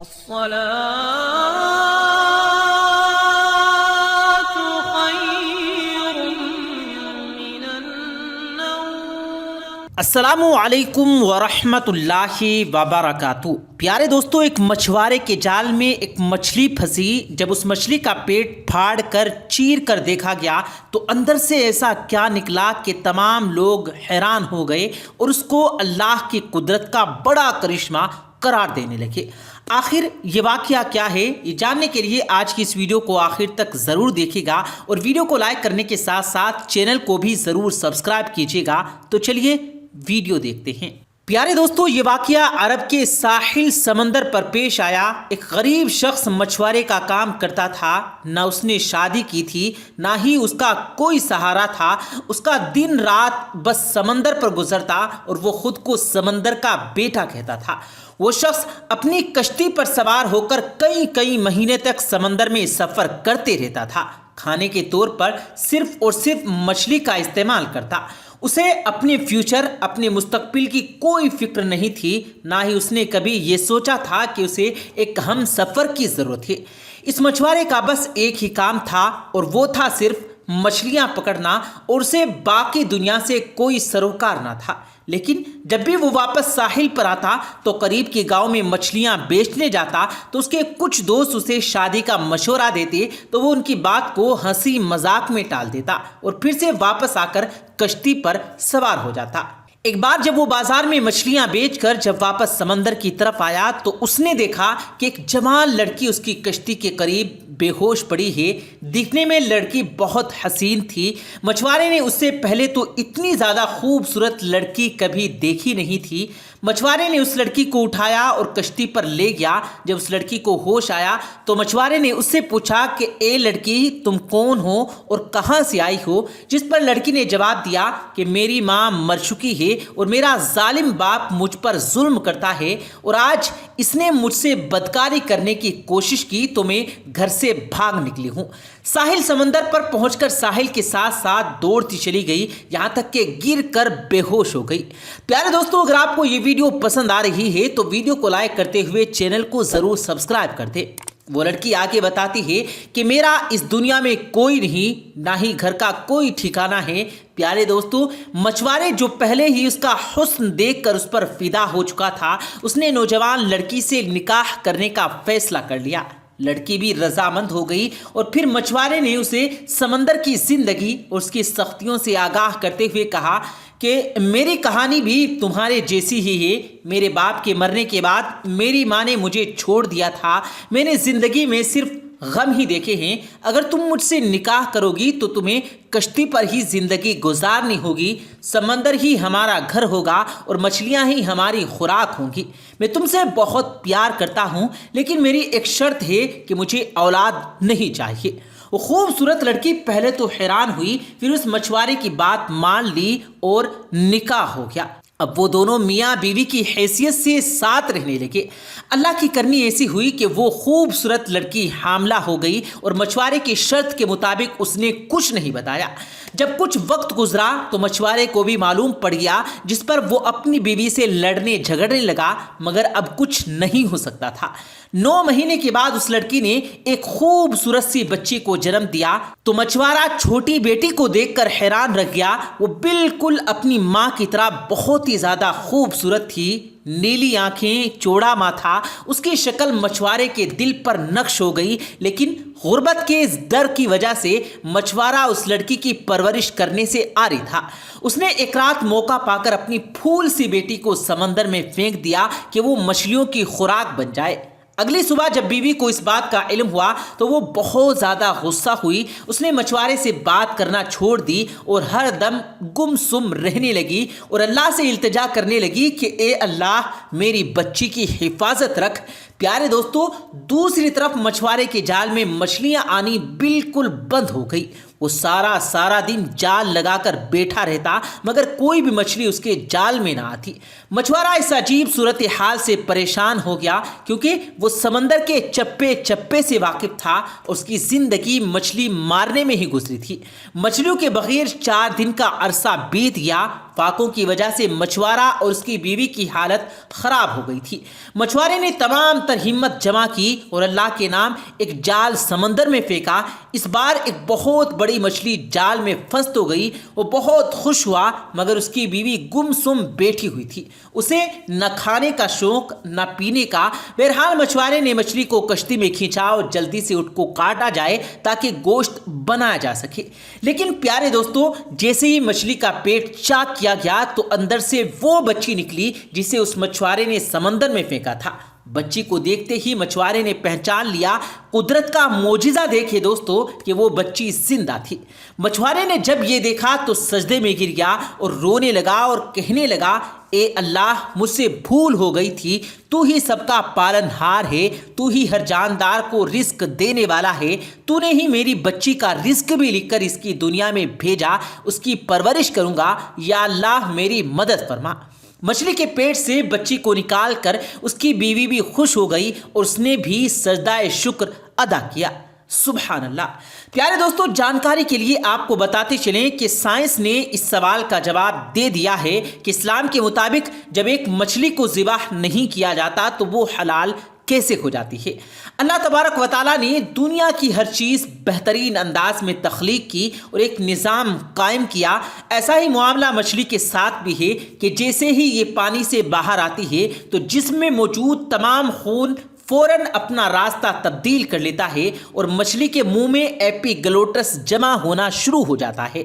الصلاة خير من النوم۔ السلام علیکم ورحمۃ اللہ وبرکاتہ۔ پیارے دوستو، ایک مچھوارے کے جال میں ایک مچھلی پھنسی۔ جب اس مچھلی کا پیٹ پھاڑ کر چیر کر دیکھا گیا تو اندر سے ایسا کیا نکلا کہ تمام لوگ حیران ہو گئے اور اس کو اللہ کی قدرت کا بڑا کرشمہ قرار دینے لگے۔ آخر یہ واقعہ کیا ہے، یہ جاننے کے لیے آج کی اس ویڈیو کو آخر تک ضرور دیکھیے گا اور ویڈیو کو لائک کرنے کے ساتھ ساتھ چینل کو بھی ضرور سبسکرائب کیجیے گا۔ تو چلیے ویڈیو دیکھتے ہیں۔ پیارے دوستو، یہ واقعہ عرب کے ساحل سمندر پر پیش آیا۔ ایک غریب شخص مچھوارے کا کام کرتا تھا، نہ اس نے شادی کی تھی، نہ ہی اس کا کوئی سہارا تھا۔ اس کا دن رات بس سمندر پر گزرتا اور وہ خود کو سمندر کا بیٹا کہتا تھا۔ وہ شخص اپنی کشتی پر سوار ہو کر کئی مہینے تک سمندر میں سفر کرتے رہتا تھا۔ کھانے کے طور پر صرف اور صرف مچھلی کا استعمال کرتا۔ اسے اپنے فیوچر، اپنے مستقبل کی کوئی فکر نہیں تھی، نہ ہی اس نے کبھی یہ سوچا تھا کہ اسے ایک ہم سفر کی ضرورت ہے۔ اس مچھوارے کا بس ایک ہی کام تھا اور وہ تھا صرف مچھلیاں پکڑنا، اور اسے باقی دنیا سے کوئی سروکار نہ تھا۔ لیکن جب بھی وہ واپس ساحل پر آتا تو قریب کے گاؤں میں مچھلیاں بیچنے جاتا تو اس کے کچھ دوست اسے شادی کا مشورہ دیتے تو وہ ان کی بات کو ہنسی مذاق میں ٹال دیتا اور پھر سے واپس آ کر کشتی پر سوار ہو جاتا۔ ایک بار جب وہ بازار میں مچھلیاں بیچ کر جب واپس سمندر کی طرف آیا تو اس نے دیکھا کہ ایک جوان لڑکی اس کی کشتی کے قریب بے ہوش پڑی ہے۔ دیکھنے میں لڑکی بہت حسین تھی۔ مچھوارے نے اس سے پہلے تو اتنی زیادہ خوبصورت لڑکی کبھی دیکھی نہیں تھی۔ مچھوارے نے اس لڑکی کو اٹھایا اور کشتی پر لے گیا۔ جب اس لڑکی کو ہوش آیا تو مچھوارے نے اس سے پوچھا کہ اے لڑکی، تم کون ہو اور کہاں سے آئی ہو؟ جس پر لڑکی نے جواب دیا کہ میری ماں مر چکی ہے اور میرا ظالم باپ مجھ پر ظلم کرتا ہے، اور آج اس نے مجھ سے بدکاری کرنے کی کوشش کی تو میں گھر سے بھاگ نکلی ہوں۔ ساحل سمندر پر پہنچ کر ساحل کے ساتھ ساتھ دوڑتی چلی گئی، یہاں تک کہ گر کر بے ہوش ہو گئی۔ پیارے دوستو، اگر آپ کو یہ ویڈیو پسند آ رہی ہے تو ویڈیو کو لائک کرتے ہوئے چینل کو ضرور سبسکرائب کر دیں۔ وہ لڑکی آگے بتاتی ہے کہ میرا اس دنیا میں کوئی نہیں، نہ ہی گھر کا کوئی ٹھکانہ ہے۔ پیارے دوستو، مچھوارے جو پہلے ہی اس کا حسن دیکھ کر اس پر فدا ہو چکا تھا، اس نے نوجوان لڑکی سے نکاح کرنے کا فیصلہ کر لیا۔ لڑکی بھی رضامند ہو گئی اور پھر مچھوارے نے اسے سمندر کی زندگی اور اس کی سختیوں سے آگاہ کرتے ہوئے کہا کہ میری کہانی بھی تمہارے جیسی ہی ہے۔ میرے باپ کے مرنے کے بعد میری ماں نے مجھے چھوڑ دیا تھا۔ میں نے زندگی میں صرف غم ہی دیکھے ہیں۔ اگر تم مجھ سے نکاح کرو گی تو تمہیں کشتی پر ہی زندگی گزارنی ہوگی۔ سمندر ہی ہمارا گھر ہوگا اور مچھلیاں ہی ہماری خوراک ہوں گی۔ میں تم سے بہت پیار کرتا ہوں، لیکن میری ایک شرط ہے کہ مجھے اولاد نہیں چاہیے۔ وہ خوبصورت لڑکی پہلے تو حیران ہوئی، پھر اس مچھوارے کی بات مان لی اور نکاح ہو گیا۔ اب وہ دونوں میاں بیوی کی حیثیت سے ساتھ رہنے لگے۔ اللہ کی کرنی ایسی ہوئی کہ وہ خوبصورت لڑکی حاملہ ہو گئی اور مچھوارے کی شرط کے مطابق اس نے کچھ نہیں بتایا۔ جب کچھ وقت گزرا تو مچھوارے کو بھی معلوم پڑ گیا، جس پر وہ اپنی بیوی سے لڑنے جھگڑنے لگا، مگر اب کچھ نہیں ہو سکتا تھا۔ 9 مہینے کے بعد اس لڑکی نے ایک خوبصورت سی بچی کو جنم دیا تو مچھوارا چھوٹی بیٹی کو دیکھ کر حیران رہ گیا۔ وہ بالکل اپنی ماں کی طرح بہت ہی زیادہ خوبصورت تھی، نیلی آنکھیں، چوڑا ماتھا، اس کی شکل مچھوارے کے دل پر نقش ہو گئی۔ لیکن غربت کے اس ڈر کی وجہ سے مچھوارا اس لڑکی کی پرورش کرنے سے عاری تھا۔ اس نے ایک رات موقع پا کر اپنی پھول سی بیٹی کو سمندر میں پھینک دیا کہ وہ مچھلیوں کی خوراک بن جائے۔ اگلی صبح جب بیوی کو اس بات کا علم ہوا تو وہ بہت زیادہ غصہ ہوئی۔ اس نے مچھوارے سے بات کرنا چھوڑ دی اور ہر دم گم سم رہنے لگی اور اللہ سے التجا کرنے لگی کہ اے اللہ، میری بچی کی حفاظت رکھ۔ پیارے دوستو، دوسری طرف مچھوارے کے جال میں مچھلیاں آنی بالکل بند ہو گئی۔ وہ سارا دن جال لگا کر بیٹھا رہتا، مگر کوئی بھی مچھلی اس کے جال میں نہ آتی۔ مچھوارا اس عجیب صورتحال سے پریشان ہو گیا، کیونکہ وہ سمندر کے چپے چپے سے واقف تھا۔ اس کی زندگی مچھلی مارنے میں ہی گزری تھی۔ مچھلیوں کے بغیر 4 دن کا عرصہ بیت گیا فاقوں کی وجہ سے مچھوارہ اور اس کی بیوی کی حالت خراب ہو گئی تھی۔ مچھوارے نے تمام تر ہمت جمع کی اور اللہ کے نام ایک جال سمندر میں پھینکا۔ اس بار ایک بہت بڑی مچھلی جال میں پھنس تو گئی۔ وہ بہت خوش ہوا، مگر اس کی بیوی گم سم بیٹھی ہوئی تھی، اسے نہ کھانے کا شوق نہ پینے کا۔ بہرحال مچھوارے نے مچھلی کو کشتی میں کھینچا اور جلدی سے اس کو کاٹا جائے تاکہ گوشت بنایا جا سکے۔ لیکن پیارے دوستو، جیسے ہی مچھلی کا پیٹ چاک کیا گیا تو اندر سے وہ بچی نکلی جسے اس مچھوارے نے سمندر میں پھینکا تھا۔ بچی کو دیکھتے ہی مچھوارے نے پہچان لیا۔ قدرت کا معجزہ دیکھے دوستو کہ وہ بچی زندہ تھی۔ مچھوارے نے جب یہ دیکھا تو سجدے میں گر گیا اور رونے لگا اور کہنے لگا، اے اللہ، مجھ سے بھول ہو گئی تھی، تو ہی سب کا پالن ہار ہے، تو ہی ہر جاندار کو رزق دینے والا ہے، تو نے ہی میری بچی کا رزق بھی لکھ کر اس کی دنیا میں بھیجا، اس کی پرورش کروں گا، یا اللہ میری مدد فرما۔ مچھلی کے پیٹ سے بچی کو نکال کر اس کی بیوی بھی خوش ہو گئی اور اس نے بھی سجدہ شکر ادا کیا۔ سبحان اللہ۔ پیارے دوستو، جانکاری کے لیے آپ کو بتاتے چلیں کہ سائنس نے اس سوال کا جواب دے دیا ہے کہ اسلام کے مطابق جب ایک مچھلی کو ذبح نہیں کیا جاتا تو وہ حلال کیسے ہو جاتی ہے۔ اللہ تبارک و تعالیٰ نے دنیا کی ہر چیز بہترین انداز میں تخلیق کی اور ایک نظام قائم کیا۔ ایسا ہی معاملہ مچھلی کے ساتھ بھی ہے کہ جیسے ہی یہ پانی سے باہر آتی ہے تو جسم میں موجود تمام خون فوراً اپنا راستہ تبدیل کر لیتا ہے اور مچھلی کے منہ میں ایپیگلوٹس جمع ہونا شروع ہو جاتا ہے۔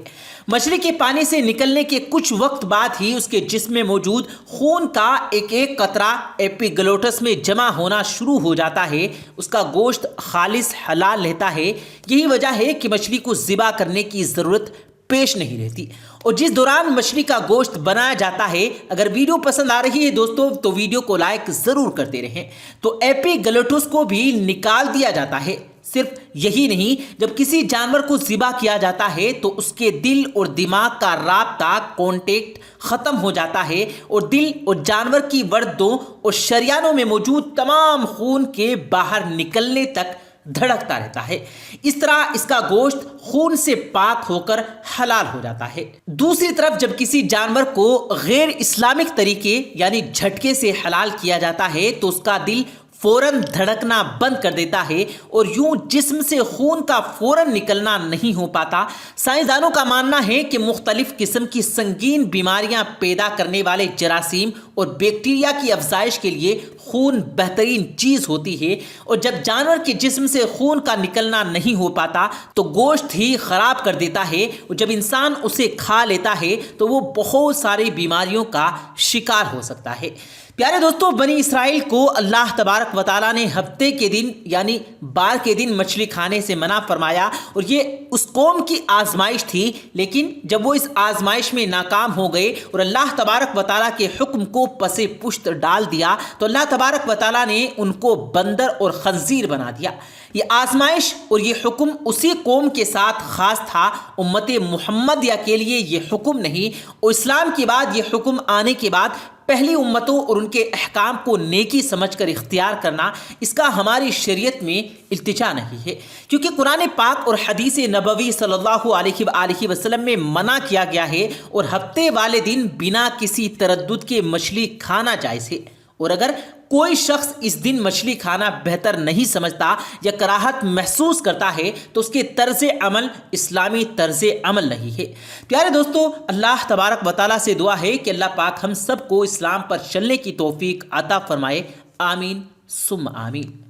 مچھلی کے پانی سے نکلنے کے کچھ وقت بعد ہی اس کے جسم میں موجود خون کا ایک ایک قطرہ ایپیگلوٹس میں جمع ہونا شروع ہو جاتا ہے۔ اس کا گوشت خالص حلال رہتا ہے۔ یہی وجہ ہے کہ مچھلی کو ذبح کرنے کی ضرورت پیش نہیں رہتی۔ اور جس دوران مچھلی کا گوشت بنایا جاتا ہے، اگر ویڈیو پسند آ رہی ہے دوستو تو ویڈیو کو لائک ضرور کرتے رہیں۔ تو ایپیگلوٹس کو بھی نکال دیا جاتا ہے۔ صرف یہی نہیں، جب کسی جانور کو ذبح کیا جاتا ہے تو اس کے دل اور دماغ کا رابطہ کانٹیکٹ ختم ہو جاتا ہے اور دل اور جانور کی وردوں اور شریانوں میں موجود تمام خون کے باہر نکلنے تک دھڑکتا رہتا ہے۔ اس طرح اس کا گوشت خون سے پاک ہو کر حلال ہو جاتا ہے۔ دوسری طرف جب کسی جانور کو غیر اسلامک طریقے یعنی جھٹکے سے حلال کیا جاتا ہے تو اس کا دل فوراً دھڑکنا بند کر دیتا ہے اور یوں جسم سے خون کا فوراً نکلنا نہیں ہو پاتا۔ سائنسدانوں کا ماننا ہے کہ مختلف قسم کی سنگین بیماریاں پیدا کرنے والے جراثیم اور بیکٹیریا کی افزائش کے لیے خون بہترین چیز ہوتی ہے، اور جب جانور کے جسم سے خون کا نکلنا نہیں ہو پاتا تو گوشت ہی خراب کر دیتا ہے، اور جب انسان اسے کھا لیتا ہے تو وہ بہت ساری بیماریوں کا شکار ہو سکتا ہے۔ پیارے دوستو، بنی اسرائیل کو اللہ تبارک و تعالیٰ نے ہفتے کے دن یعنی بار کے دن مچھلی کھانے سے منع فرمایا، اور یہ اس قوم کی آزمائش تھی۔ لیکن جب وہ اس آزمائش میں ناکام ہو گئے اور اللہ تبارک و تعالیٰ کے حکم کو پس پشت ڈال دیا تو اللہ تبارک و تعالیٰ نے ان کو بندر اور خنزیر بنا دیا۔ یہ آزمائش اور یہ حکم اسی قوم کے ساتھ خاص تھا، امت محمدیہ کے لیے یہ حکم نہیں، اور اسلام کے بعد یہ حکم آنے کے بعد پہلی امتوں اور ان کے احکام کو نیکی سمجھ کر اختیار کرنا، اس کا ہماری شریعت میں التجا نہیں ہے، کیونکہ قرآن پاک اور حدیث نبوی صلی اللہ علیہ وآلہ وسلم میں منع کیا گیا ہے، اور ہفتے والے دن بنا کسی تردد کے مچھلی کھانا جائز ہے۔ اور اگر کوئی شخص اس دن مچھلی کھانا بہتر نہیں سمجھتا یا کراہت محسوس کرتا ہے تو اس کے طرز عمل اسلامی طرز عمل نہیں ہے۔ پیارے دوستو، اللہ تبارک و تعالیٰ سے دعا ہے کہ اللہ پاک ہم سب کو اسلام پر چلنے کی توفیق عطا فرمائے۔ آمین ثم آمین۔